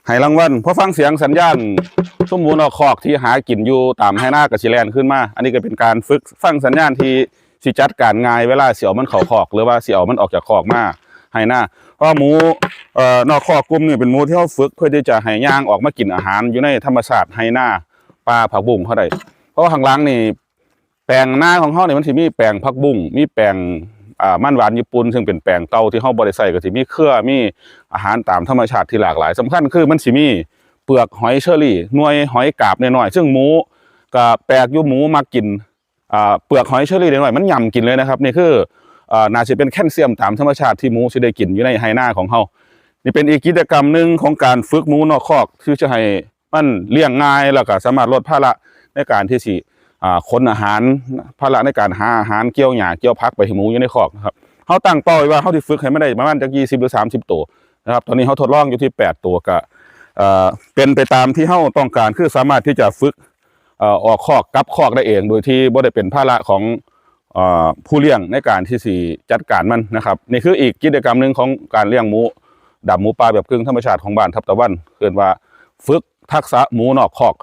ให้รางวัลพอฟังเสียงสัญญาณสมมูลเอาคอกที่หากินอยู่ตามให้หน้ากระชิแลนขึ้นมาอันนี้ก็เป็นการฝึกฟังสัญญาณที่สิจัดการง่ายเวลาเสี่ยวมันเข้าคอกหรือว่าเสี่ยวมันออกจากคอกมาให้หน้าเพราะหมูนอกคอกกลุ่มนี่เป็นหมูที่เขาฝึกเพื่อที่จะให้ย่างออกมากินอาหารอยู่ในธรรมชาติให้หน้าปลาผักบุ้งเขาได้เพราะข้างหลังนี่แปลงหน้าของเขาเนี่ยมันจะมีแปลงผักบุ้งมีแปลงมันหวานญี่ปุ่นซึ่งเป็นแปลงเก่าที่เขาบริใส่ก็จะมีเครือมีอาหารตามธรรมชาติที่หลากหลายสำคัญคือมันสิมีเปลือกหอยเชอรี่หน่วยหอยกาบน้อยๆซึ่งหมูก็แปลกอยู่หมูมากินเปลือกหอยเชอรี่น้อยๆมันย่ำกินเลยนะครับนี่คือน่าจะเป็นแคลเซียมตามธรรมชาติที่หมูจะได้กินอยู่ในไหหน้าของเขานี่เป็นอีกกิจกรรมหนึ่งของการฝึกหมูนอกคอกที่จะให้มันเลี้ยงง่ายแล้วก็สามารถลดภาระในการที่สิขนอาหารภาระในการหาอาหารเกี่ยวหญ้าเกี่ยวพักไปให้หมูอยู่ในคอกนะครับเขาตั้งเป้าไว้ว่าเขาที่ฝึกให้ไม่ได้ประมาณจาก20หรือ30ตัวนะครับตอนนี้เขาทดลองอยู่ที่8ตัวก็เป็นไปตามที่เขาต้องการคือสามารถที่จะฝึกออกคอกกลับคอกได้เองโดยที่ไม่ได้เป็นภาระของผู้เลี้ยงในการที่สิจัดการมันนะครับนี่คืออีกกิจกรรมหนึ่งของการเลี้ยงหมูดับหมูป่าแบบกึ่งธรรมชาติของบ้านทับตะวันเรียกว่าฝึกทักษะหมูนอกคอก